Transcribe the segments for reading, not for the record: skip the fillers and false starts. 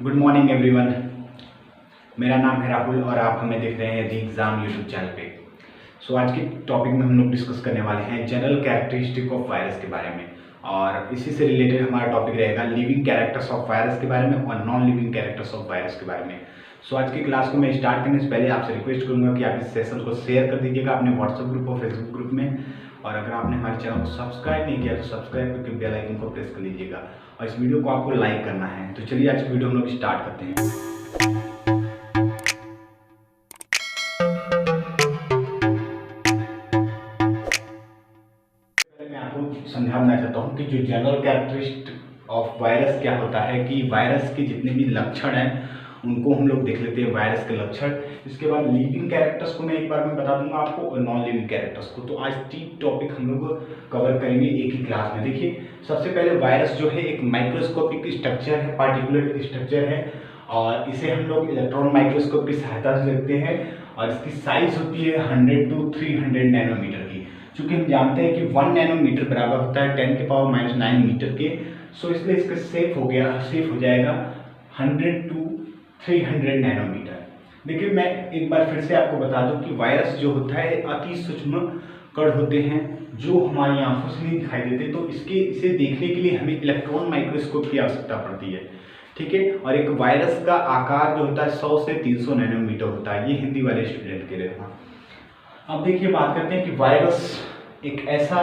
Good morning everyone. मेरा नाम है राहुल और आप हमें देख रहे हैं दी एग्ज़ाम यूट्यूब चैनल पे। आज के टॉपिक में हम लोग डिस्कस करने वाले हैं जनरल कैरेक्टरिस्टिक ऑफ वायरस के बारे में, और इसी से रिलेटेड हमारा टॉपिक रहेगा लिविंग कैरेक्टर्स ऑफ वायरस के बारे में और non living characters of virus के बारे में। आज की क्लास को मैं स्टार्ट करने से पहले आपसे रिक्वेस्ट करूंगा कि आप इस सेशन को शेयर कर दीजिएगा अपने व्हाट्सएप ग्रुप और फेसबुक ग्रुप में, और अगर आपने हमारे चैनल को सब्सक्राइब नहीं किया तो सब्सक्राइब करके बेल आइकन को प्रेस कर लीजिएगा, और इस वीडियो को आपको लाइक करना है। तो चलिए आज की वीडियो हम लोग स्टार्ट करते हैं। मैं आपको समझाना चाहता हूँ कि जो जनरल कैरेक्टरिस्टिक ऑफ वायरस क्या होता है, कि वायरस के जितने भी लक्षण हैं उनको हम लोग देख लेते हैं, वायरस के लक्षण। इसके बाद लिविंग कैरेक्टर्स को मैं एक बार में बता दूंगा आपको, और नॉन लिविंग कैरेक्टर्स को। तो आज 3 टॉपिक हम लोग कवर करेंगे एक ही क्लास में। देखिए, सबसे पहले वायरस जो है एक माइक्रोस्कोपिक स्ट्रक्चर है, पार्टिकुलर स्ट्रक्चर है, और इसे हम लोग इलेक्ट्रॉन माइक्रोस्कोप की सहायता से देखते हैं, और इसकी साइज होती है 100 to 300 नैनोमीटर की। चूंकि हम जानते हैं कि 1 नैनोमीटर बराबर होता है 10⁻⁹ मीटर के, इसलिए इसका सेफ हो जाएगा 100 to 300 नैनोमीटर। देखिए, मैं एक बार फिर से आपको बता दूं कि वायरस जो होता है अति सूक्ष्म कण होते हैं जो हमारी आंखों से नहीं दिखाई देते, तो इसे देखने के लिए हमें इलेक्ट्रॉन माइक्रोस्कोप की आवश्यकता पड़ती है। ठीक है, और एक वायरस का आकार जो होता है 100 से 300 नैनोमीटर होता है। ये हिंदी वाले स्टूडेंट के लिए था। अब देखिए, बात करते हैं कि वायरस एक ऐसा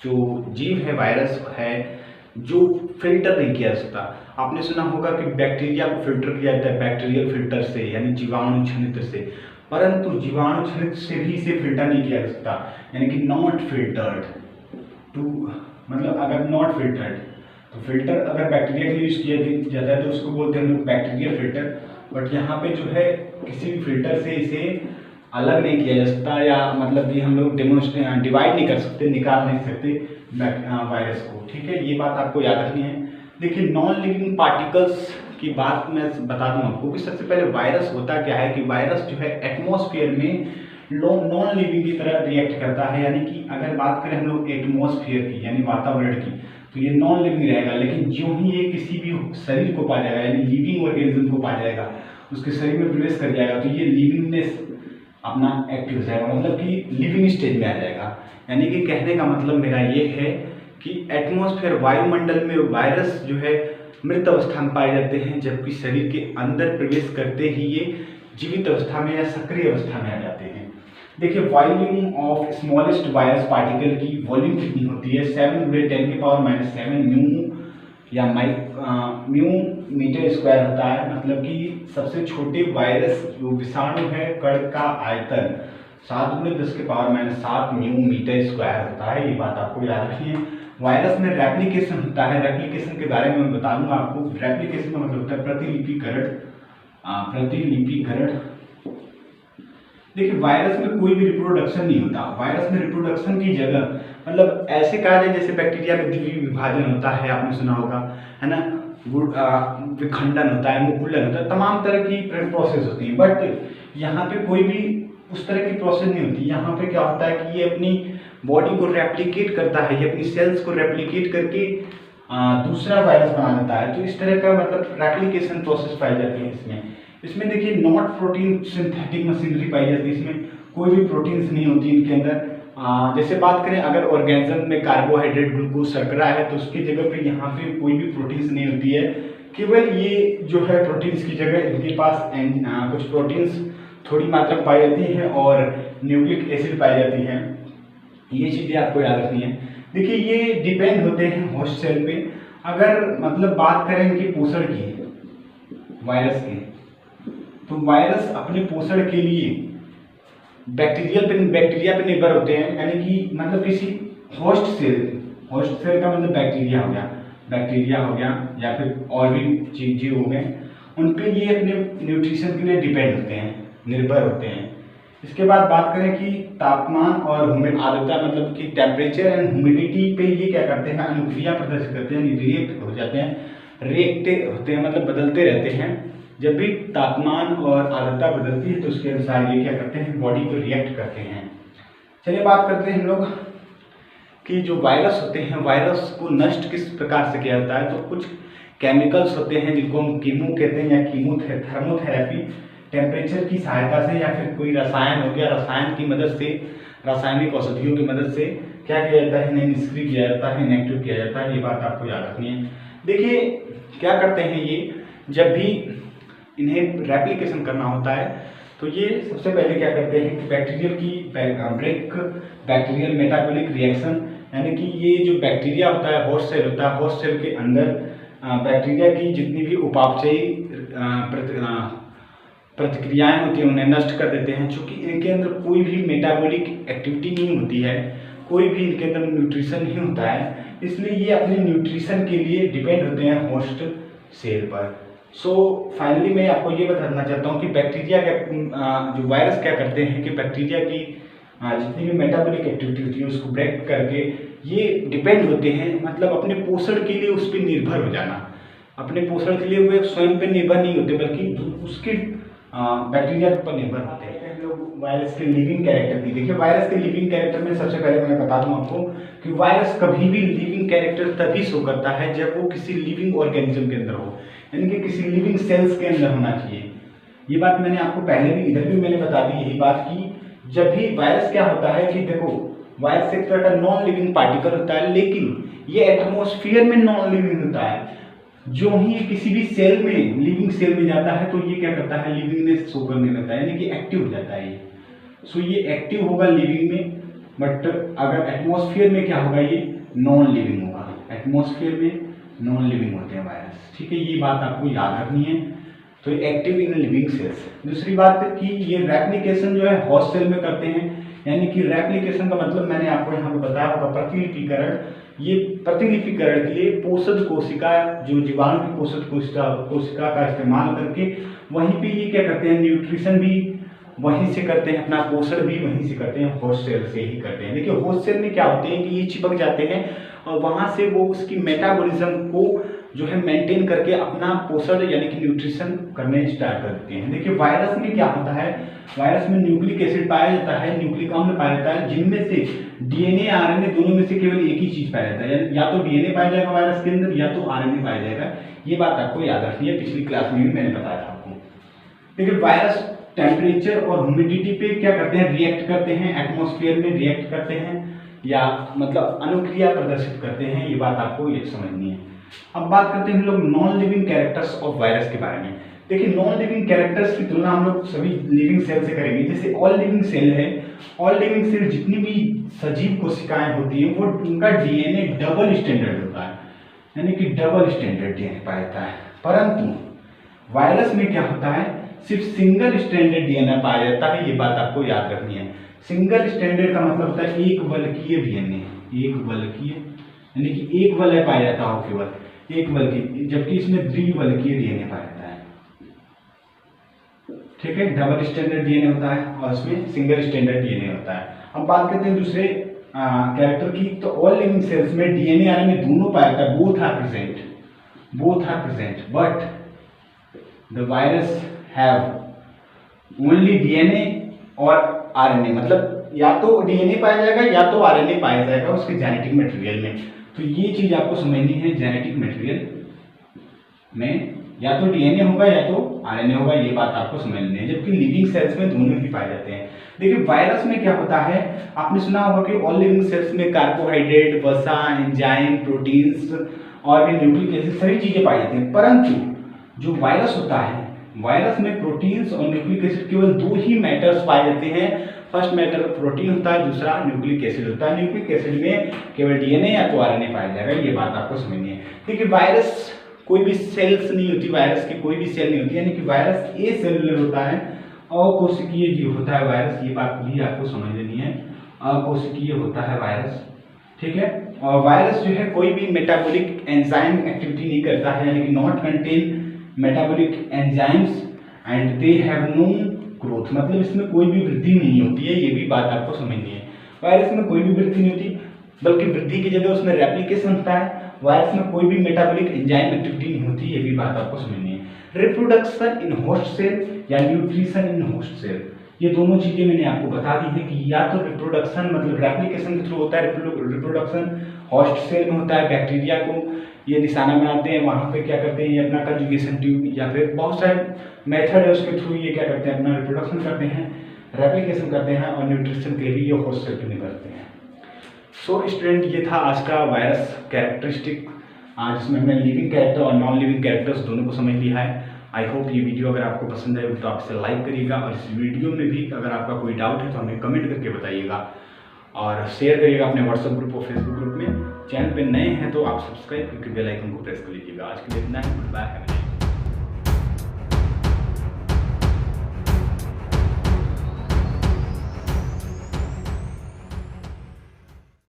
जो जीव है, वायरस है जो फिल्टर नहीं किया जा सकता। आपने सुना होगा कि बैक्टीरिया को फिल्टर किया जाता है बैक्टीरियल फिल्टर से, यानी जीवाणु छनित्र से, परंतु जीवाणु छनित्र से भी इसे फिल्टर नहीं किया जा सकता, यानी कि नॉट फिल्टर्ड टू, मतलब अगर नॉट फिल्टर्ड, तो फिल्टर अगर बैक्टीरिया के लिए यूज किया जाता है तो उसको बोलते हैं हम लोग बैक्टीरियल फिल्टर। बट यहाँ पे जो है किसी भी फिल्टर से इसे अलग नहीं किया जा सकता, या मतलब ये हम लोग डिवाइड नहीं कर सकते, निकाल नहीं सकते वायरस को। ठीक है, ये बात आपको याद रखनी है। देखिए, नॉन लिविंग पार्टिकल्स की बात मैं बता दूं आपको कि सबसे पहले वायरस होता क्या है, कि वायरस जो है एटमॉस्फेयर में नॉन लिविंग की तरह रिएक्ट करता है। यानी कि अगर बात करें हम लोग एटमॉस्फेयर की, यानी वातावरण की, तो ये नॉन लिविंग रहेगा। लेकिन जो ही ये किसी भी शरीर को पा जाएगा, यानी लिविंग ऑर्गेनिज्म को पा जाएगा, उसके शरीर में प्रवेश कर जाएगा, तो ये लिविंगनेस अपना एक्टिव हो जाएगा, मतलब कि लिविंग स्टेज में आ जाएगा। यानी कि कहने का मतलब मेरा ये है कि एटमॉस्फेयर, वायुमंडल में वायरस जो है मृत अवस्था में पाए जाते हैं, जबकि शरीर के अंदर प्रवेश करते ही ये जीवित अवस्था में या सक्रिय अवस्था में आ जाते हैं। देखिए, volume of smallest virus particle की वॉल्यूम कितनी होती है, 7×10⁻⁷ म्यू या म्यू मीटर स्क्वायर होता है। मतलब कि सबसे छोटे वायरस जो विषाणु है कण का आयतन 7×10⁻⁷ म्यू मीटर स्क्वायर होता है। ये बात आपको याद रखनी है। वायरस में रेप्लिकेशन होता है, रेप्लिकेशन के बारे में मैं बता दूंगा आपको। रेप्लिकेशन का मतलब होता है प्रतिलिपिकरण। देखिए, वायरस में कोई भी रिप्रोडक्शन नहीं होता। वायरस में रिप्रोडक्शन की जगह, मतलब ऐसे कार्य जैसे बैक्टीरिया में द्वितीय विभाजन होता है, आपने सुना होगा, है ना, विखंडन होता है, मुकुलन होता है, तमाम तरह की प्रोसेस होती है। बट यहाँ पे कोई भी उस तरह की प्रोसेस नहीं होती। यहाँ पे क्या होता है कि ये अपनी बॉडी को रेप्लिकेट करता है, ये अपनी सेल्स को रेप्लिकेट करके दूसरा वायरस बना देता है। तो इस तरह का मतलब रेप्लिकेशन प्रोसेस पाई जाती है इसमें देखिए, नॉट प्रोटीन सिंथेटिक मशीनरी पाई जाती है। इसमें कोई भी प्रोटीन्स नहीं होती इनके अंदर। जैसे बात करें, अगर ऑर्गेनिज्म में कार्बोहाइड्रेट, ग्लूकोज, शर्करा है, तो उसकी जगह पे यहाँ पे कोई भी प्रोटीन्स नहीं होती है। केवल ये जो है प्रोटीन्स की जगह इनके पास कुछ प्रोटीन्स थोड़ी मात्रा में पाई जाती हैं और न्यूक्लिक एसिड पाई जाती हैं। ये चीज़ें आपको याद रखनी है। देखिए, ये डिपेंड होते हैं होस्ट सेल पे। अगर मतलब बात करें इनके पोषण की, वायरस के, तो वायरस अपने पोषण के लिए बैक्टीरिया पे निर्भर होते हैं। यानी कि मतलब किसी होस्ट सेल का मतलब बैक्टीरिया हो गया या फिर और भी चीजें हो गए, उन पे ये अपने न्यूट्रिशन के लिए डिपेंड होते हैं, निर्भर होते हैं। इसके बाद बात करें कि तापमान और आर्द्रता, मतलब कि टेम्परेचर एंड ह्यूमिडिटी पे ये क्या करते हैं, अनुक्रिया प्रदर्शित करते हैं, रिएक्ट हो जाते हैं, रिएक्ट होते हैं, मतलब बदलते रहते हैं। जब भी तापमान और आर्द्रता बदलती है तो उसके अनुसार ये क्या करते हैं, बॉडी को रिएक्ट करते हैं। चलिए बात करते हैं हम लोग कि जो वायरस होते हैं, वायरस को नष्ट किस प्रकार से किया जाता है। तो कुछ केमिकल्स होते हैं जिनको हम कीमो कहते हैं या थर्मोथेरेपी, टेम्परेचर की सहायता से या फिर कोई रसायन हो गया, रसायन की मदद से, रासायनिक औषधियों की मदद से क्या किया जाता है, इन्हें निष्क्रिय किया जाता है, इनएक्टिव किया जाता है। ये बात आपको याद रखनी है। देखिए क्या करते हैं ये, जब भी इन्हें रेप्लिकेशन करना होता है तो ये सबसे पहले क्या करते हैं कि बैक्टीरियल की ब्रेक बैक्टीरियल मेटाबॉलिक रिएक्शन, यानी कि ये जो बैक्टीरिया होता है, होस्ट सेल होता है, होस्ट सेल के अंदर बैक्टीरिया की जितनी भी उपापचयी प्रतिक्रियाएं होती हैं उन्हें नष्ट कर देते हैं। चूँकि इनके अंदर कोई भी मेटाबॉलिक एक्टिविटी नहीं होती है, कोई भी इनके अंदर न्यूट्रिशन नहीं होता है, इसलिए ये अपने न्यूट्रिशन के लिए डिपेंड होते हैं होस्ट सेल पर। सो फाइनली मैं आपको ये बताना चाहता हूँ कि बैक्टीरिया जो वायरस क्या करते हैं कि बैक्टीरिया की जितनी भी मेटाबॉलिक एक्टिविटी होती है उसको ब्रेक करके ये डिपेंड होते हैं, मतलब अपने पोषण के लिए उस पर निर्भर हो जाना। अपने पोषण के लिए वो स्वयं पर निर्भर नहीं होते बल्कि उसके बैक्टीरिया पर निर्भर होते हैं। हम लोग वायरस के लिविंग कैरेक्टर की देखिए, वायरस के लिविंग कैरेक्टर में सबसे पहले मैं बता दूं आपको कि वायरस कभी भी लिविंग कैरेक्टर तभी शो करता है जब वो किसी लिविंग ऑर्गेनिज्म के अंदर हो, यानी कि किसी लिविंग सेल्स के अंदर होना चाहिए। ये बात मैंने आपको पहले भी इधर भी मैंने बता दी यही बात की, जब भी वायरस क्या होता है कि देखो वायरस एक तरह का नॉन लिविंग पार्टिकल होता है, लेकिन ये एटमॉस्फेयर में नॉन लिविंग होता है। जो ही किसी भी सेल में लिविंग सेल में जाता है तो ये क्या करता है, लिविंगनेस शो करने लगता है, यानी कि एक्टिव हो जाता है ये। सो ये एक्टिव होगा लिविंग में, बट अगर एटमॉस्फेयर में क्या होगा, ये नॉन लिविंग होगा। एटमॉस्फेयर में नॉन लिविंग होते हैं वायरस, ठीक है, ये बात आपको याद रखनी है। तो एक्टिव इन लिविंग सेल्स। दूसरी बात कि ये रेप्लिकेशन जो है होस्ट सेल में करते हैं, यानी कि रेप्लिकेशन का मतलब मैंने आपको यहाँ पे बताया होगा प्रतिलिपिकरण। ये प्रतिलिपिकरण के लिए पोषक कोशिका, जो जीवाणु की पोषक कोशिका का इस्तेमाल करके वहीं पे ये क्या करते हैं, न्यूट्रिशन भी वहीं से करते हैं, अपना पोषण भी वहीं से करते हैं, होस्ट सेल से ही करते हैं। देखिए होस्ट सेल में क्या होते हैं कि ये चिपक जाते हैं और वहां से वो उसकी मेटाबॉलिज्म को जो है मेंटेन करके अपना पोषण यानी कि न्यूट्रिशन करने स्टार्ट कर देते हैं। देखिए वायरस में क्या होता है, वायरस में न्यूक्लिक एसिड पाया जाता है, न्यूक्लिक अम्ल पाया जाता है, जिनमें से डीएनए आरएनए दोनों में से केवल एक ही चीज पाया जाता है, या तो डीएनए पाया जाएगा वायरस के अंदर या तो आरएनए पाया जाएगा। ये बात आपको याद रखनी है, पिछली क्लास में भी मैंने बताया था आपको। देखिए वायरस टेम्परेचर और ह्यूमिडिटी पे क्या करते हैं, रिएक्ट करते हैं, एटमॉस्फेयर में रिएक्ट करते हैं या मतलब अनुक्रिया प्रदर्शित करते हैं, ये बात आपको ये समझनी है। अब बात करते हैं हम लोग non living characters of virus के बारे में। देखिए नॉन लिविंग कैरेक्टर्स की तुलना हम लोग सभी लिविंग सेल से करेंगे। जैसे ऑल लिविंग सेल है, ऑल लिविंग सेल जितनी भी सजीव कोशिकाएं होती हैं वो उनका डीएनए डबल स्टैंडर्ड होता है, यानी कि डबल स्टैंडर्ड डीएनए पाया जाता है। परंतु वायरस में क्या होता है, सिर्फ सिंगल स्टैंडर्ड डीएनए पाया जाता है, ये बात आपको याद रखनी है। सिंगल स्टैंडर्ड का मतलब होता है एक बल्कीय डीएनए, एक बल्कीय यानी कि एक वलय पाया जाता हो, केवल एक बल्कि, जबकि इसमें द्विबल्कीय डीएनए पाया जाता है, ठीक है। डबल स्टैंडर्ड डीएनए होता है और इसमें सिंगल स्टैंडर्ड डीएनए होता है। अब बात करते हैं दूसरे कैरेक्टर की, तो ऑल लिविंग सेल्स में डीएनए आरएनए दोनों पाया जाता है, both are present, but the virus have only DNA और आरएनए, मतलब या तो डीएनए पाया जाएगा या तो आरएनए पाया जाएगा उसके जेनेटिक मटेरियल में। तो ये चीज आपको समझनी है, जेनेटिक मटेरियल में या तो डीएनए होगा या तो आरएनए होगा, ये बात आपको समझनी है, जबकि लिविंग सेल्स में दोनों ही पाए जाते हैं। देखिए वायरस में क्या होता है, आपने सुना होगा कि ऑल लिविंग सेल्स में कार्बोहाइड्रेट, वसा, एंजाइम, प्रोटीन्स और भी न्यूक्लिक एसिड सभी चीजें पाई जाती हैं। परंतु जो वायरस होता है, वायरस में प्रोटीन्स और न्यूक्लिक एसिड केवल दो ही मैटर्स पाए जाते हैं। फर्स्ट मैटर प्रोटीन होता है, दूसरा न्यूक्लिक एसिड होता है। न्यूक्लिक एसिड में केवल डीएनए या तो आरएनए पाया जाएगा, ये बात आपको समझनी है। देखिए वायरस कोई भी सेल्स नहीं होती, वायरस की कोई भी सेल नहीं होती, यानी कि वायरस ए सेलुलर होता है, अकोशिकीय जीव होता है वायरस, ये बात भी आपको समझ लेनी है, अकोशिकीय होता है वायरस, ठीक है। और वायरस जो है कोई भी मेटाबॉलिक एंजाइम एक्टिविटी नहीं करता है, यानी कि not contain metabolic enzymes and they have no growth, मतलब इसमें कोई भी वृद्धि नहीं होती है, ये भी बात आपको समझनी है। वायरस में कोई भी वृद्धि नहीं होती, बल्कि वृद्धि की जगह उसमें रेप्लिकेशन होता है। वायरस में कोई भी मेटाबॉलिक एंजाइम एक्टिविटी नहीं होती, ये भी बात आपको समझनी है। रिप्रोडक्शन इन होस्ट सेल या न्यूट्रिशन इन होस्ट सेल, ये दोनों चीजें मैंने आपको बता दी है कि या तो रिप्रोडक्शन मतलब रेप्लिकेशन के थ्रू होता है, रिप्रोडक्शन होस्ट सेल में होता है बैक्टीरिया को ये निशाना बनाते हैं, वहाँ पे क्या करते हैं ये अपना कंजुगेशन ट्यूब या फिर बहुत सारे मेथड है उसके थ्रू ये क्या करते हैं अपना रिप्रोडक्शन करते हैं, रेप्लिकेशन करते हैं और न्यूट्रिशन के लिए भी ये होस्ट सेल पे करते हैं। सो स्टूडेंट ये था आज का वायरस कैरेक्टरिस्टिक, जिसमें हमने लिविंग कैरेक्टर और नॉन लिविंग कैरेक्टर्स दोनों को समझ लिया है। आई होप ये वीडियो अगर आपको पसंद आए तो आप इसे लाइक करिएगा और इस वीडियो में भी अगर आपका कोई डाउट है तो हमें कमेंट करके बताइएगा और शेयर करिएगा अपने व्हाट्सएप ग्रुप और फेसबुक ग्रुप में। चैनल पे नए हैं तो आप सब्सक्राइब करके बेल आइकन को प्रेस कर लीजिएगा। आज के लिए इतना ही, गुड बाय।